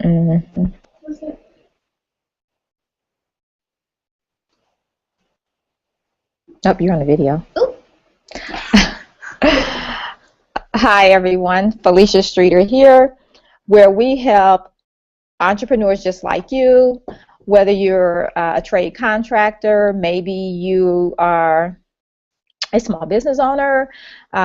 Mhm. Oh, you're on the video. Hi, everyone. Felicia Streeter here, where we help entrepreneurs just like you, whether you're a trade contractor, maybe you are a small business owner,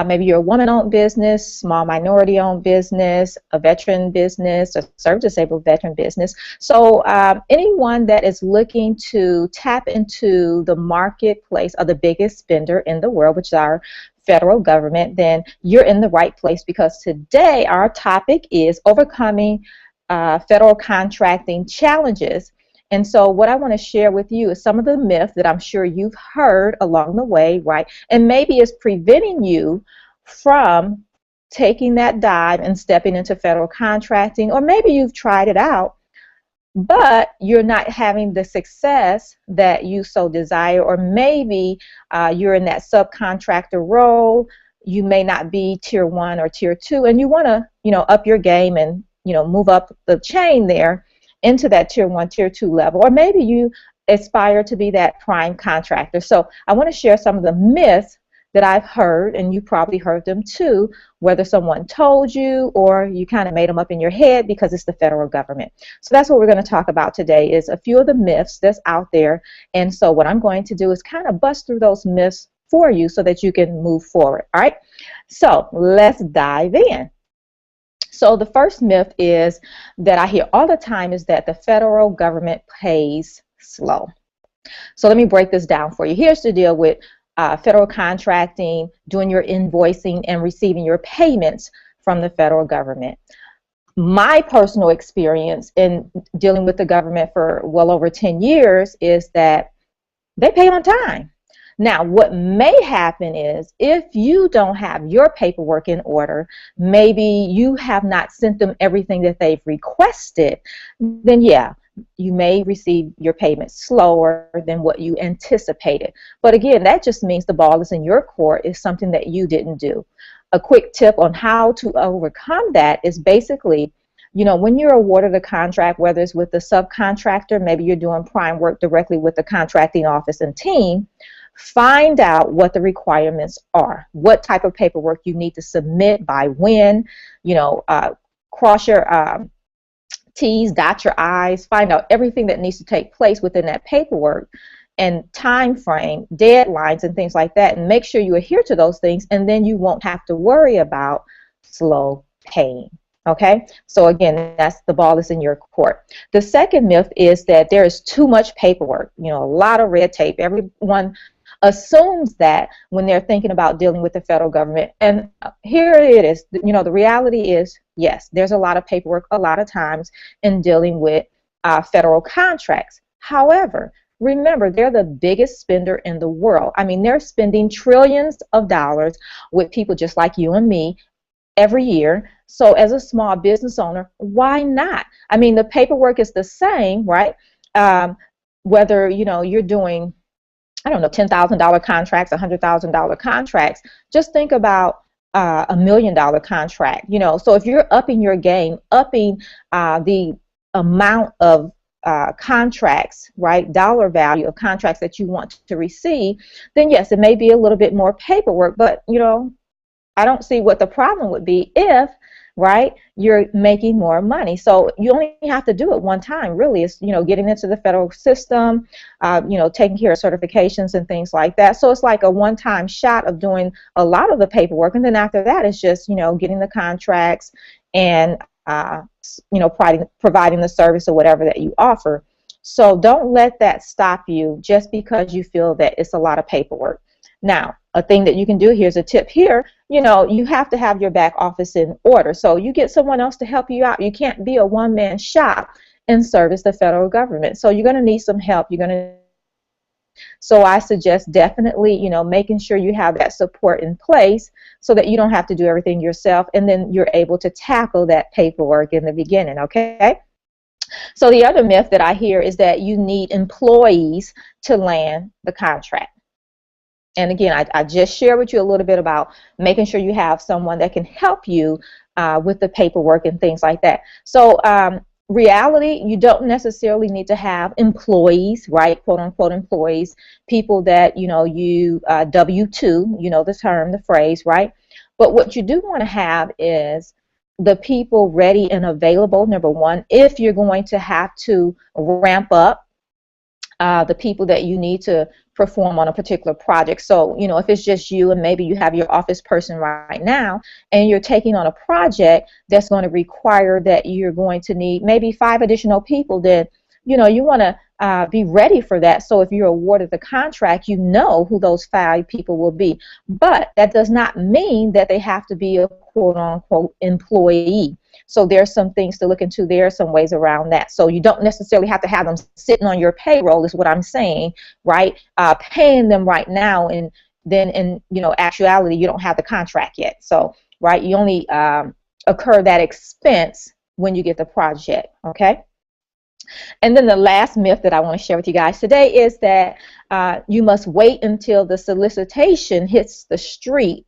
maybe you're a woman-owned business, small minority-owned business, a veteran business, a service-disabled veteran business. So anyone that is looking to tap into the marketplace of the biggest spender in the world, which is our federal government, then you're in the right place, because today our topic is overcoming federal contracting challenges. And so what I want to share with you is some of the myths that I'm sure you've heard along the way, right? And maybe it's preventing you from taking that dive and stepping into federal contracting, or maybe you've tried it out, but you're not having the success that you so desire, or maybe you're in that subcontractor role. You may not be tier 1 or tier 2, and you want to, up your game and, move up the chain there into that tier 1, tier 2 level, or maybe you aspire to be that prime contractor. So I want to share some of the myths that I've heard, and you probably heard them too, whether someone told you or you kind of made them up in your head because it's the federal government. So that's what we're going to talk about today, is a few of the myths that's out there. And so what I'm going to do is kind of bust through those myths for you so that you can move forward. All right, so let's dive in. So the first myth is that I hear all the time is that the federal government pays slow. So let me break this down for you. Here's the deal with federal contracting, doing your invoicing and receiving your payments from the federal government. My personal experience in dealing with the government for well over 10 years is that they pay on time. Now, what may happen is if you don't have your paperwork in order, maybe you have not sent them everything that they've requested, then yeah, you may receive your payment slower than what you anticipated. But again, that just means the ball is in your court. It's something that you didn't do. A quick tip on how to overcome that is basically, when you're awarded a contract, whether it's with the subcontractor, maybe you're doing prime work directly with the contracting office and team, find out what the requirements are, what type of paperwork you need to submit by when, cross your T's, dot your I's, find out everything that needs to take place within that paperwork and time frame, deadlines, and things like that, and make sure you adhere to those things, and then you won't have to worry about slow paying. Okay, so again, that's the ball is in your court. The second myth is that there is too much paperwork, a lot of red tape. Everyone assumes that when they're thinking about dealing with the federal government. And here it is, the reality is, yes, there's a lot of paperwork a lot of times in dealing with federal contracts. However, remember, they're the biggest spender in the world. I mean, they're spending trillions of dollars with people just like you and me every year. So as a small business owner, why not? I mean, the paperwork is the same, right? Whether, you're doing, I don't know, $10,000 contracts, $100,000 contracts. Just think about $1 million contract. So if you're upping your game, upping the amount of contracts, right, dollar value of contracts that you want to receive, then yes, it may be a little bit more paperwork, but I don't see what the problem would be if, right, you're making more money. So you only have to do it one time, really. It's, getting into the federal system, taking care of certifications and things like that. So it's like a one-time shot of doing a lot of the paperwork, and then after that, it's just, getting the contracts and, providing the service or whatever that you offer. So don't let that stop you just because you feel that it's a lot of paperwork. Now, a thing that you can do, here's a tip here, you have to have your back office in order. So you get someone else to help you out. You can't be a one-man shop and service the federal government. So you're going to need some help. So I suggest definitely, making sure you have that support in place so that you don't have to do everything yourself, and then you're able to tackle that paperwork in the beginning, okay? So the other myth that I hear is that you need employees to land the contract. And again, I just shared with you a little bit about making sure you have someone that can help you with the paperwork and things like that. So reality, you don't necessarily need to have employees, right? Quote unquote employees, people that, you W-2, the term, the phrase, right? But what you do want to have is the people ready and available, number one, if you're going to have to ramp up the people that you need to perform on a particular project. So, if it's just you and maybe you have your office person right now and you're taking on a project that's going to require that you're going to need maybe 5 additional people, then, you want to be ready for that. So if you're awarded the contract, you know who those 5 people will be. But that does not mean that they have to be a quote-unquote employee. So there's some things to look into. There are some ways around that. So you don't necessarily have to have them sitting on your payroll is what I'm saying, right? Paying them right now, and then in actuality, you don't have the contract yet. So, right, you only incur that expense when you get the project, okay? And then the last myth that I want to share with you guys today is that you must wait until the solicitation hits the street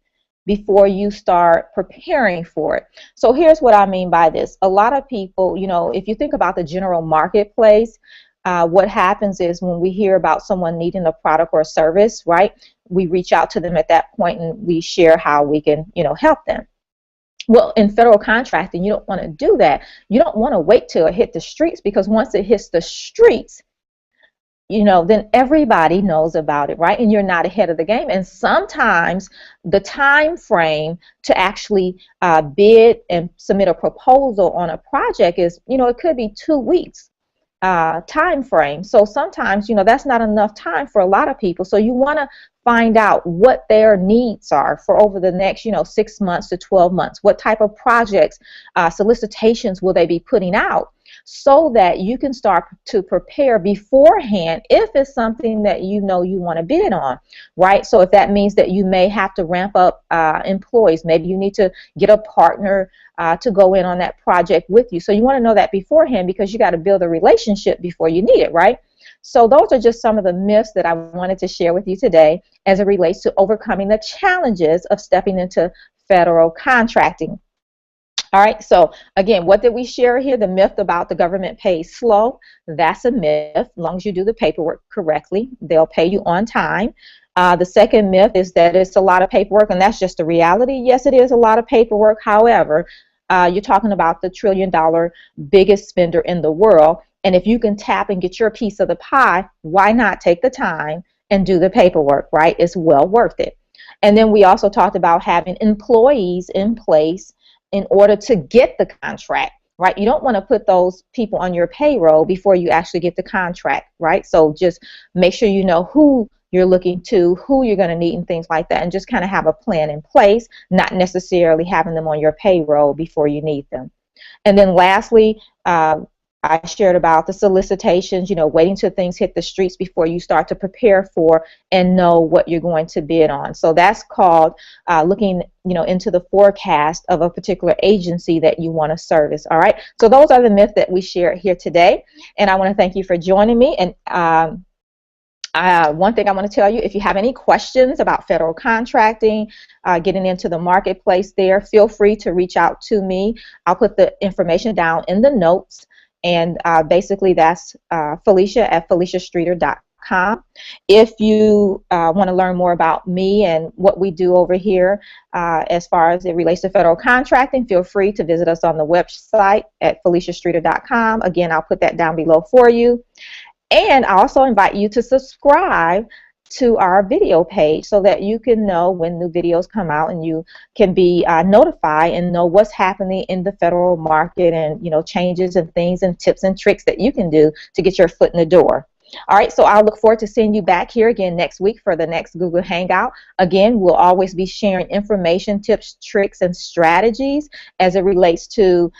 before you start preparing for it. So here's what I mean by this. A lot of people, if you think about the general marketplace, what happens is when we hear about someone needing a product or a service, right, we reach out to them at that point and we share how we can, help them. Well, in federal contracting, you don't want to do that. You don't want to wait till it hit the streets, because once it hits the streets, then everybody knows about it, right? And you're not ahead of the game. And sometimes the time frame to actually bid and submit a proposal on a project is, it could be 2 weeks time frame. So sometimes, that's not enough time for a lot of people. So you want to find out what their needs are for over the next, 6 months to 12 months. What type of projects, solicitations will they be putting out, so that you can start to prepare beforehand if it's something that you want to bid on, right? So if that means that you may have to ramp up employees, maybe you need to get a partner to go in on that project with you. So you want to know that beforehand, because you got to build a relationship before you need it, right? So those are just some of the myths that I wanted to share with you today as it relates to overcoming the challenges of stepping into federal contracting. All right, so again, what did we share here? The myth about the government pays slow. That's a myth. As long as you do the paperwork correctly, they'll pay you on time. The second myth is that it's a lot of paperwork, and that's just the reality. Yes, it is a lot of paperwork. However, you're talking about the trillion-dollar biggest spender in the world, and if you can tap and get your piece of the pie, why not take the time and do the paperwork, right? It's well worth it. And then we also talked about having employees in place in order to get the contract, right? You don't want to put those people on your payroll before you actually get the contract, right? So just make sure you know who you're looking to, who you're going to need, and things like that, and just kind of have a plan in place, not necessarily having them on your payroll before you need them. And then lastly, I shared about the solicitations, waiting till things hit the streets before you start to prepare for and know what you're going to bid on. So that's called looking, into the forecast of a particular agency that you want to service. All right. So those are the myths that we share here today. And I want to thank you for joining me. And one thing I want to tell you, if you have any questions about federal contracting, getting into the marketplace there, feel free to reach out to me. I'll put the information down in the notes. And basically that's Felicia at FeliciaStreeter.com. If you want to learn more about me and what we do over here as far as it relates to federal contracting, feel free to visit us on the website at FeliciaStreeter.com. Again, I'll put that down below for you. And I also invite you to subscribe to our video page so that you can know when new videos come out, and you can be notified and know what's happening in the federal market, and changes and things and tips and tricks that you can do to get your foot in the door. All right, so I'll look forward to seeing you back here again next week for the next Google Hangout. Again, we'll always be sharing information, tips, tricks, and strategies as it relates to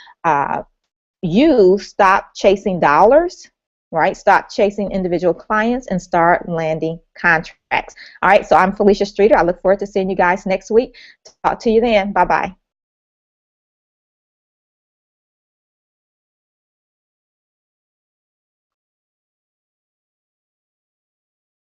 you stop chasing dollars, right? Stop chasing individual clients and start landing contracts. All right, so I'm Felicia Streeter. I look forward to seeing you guys next week. Talk to you then. Bye-bye.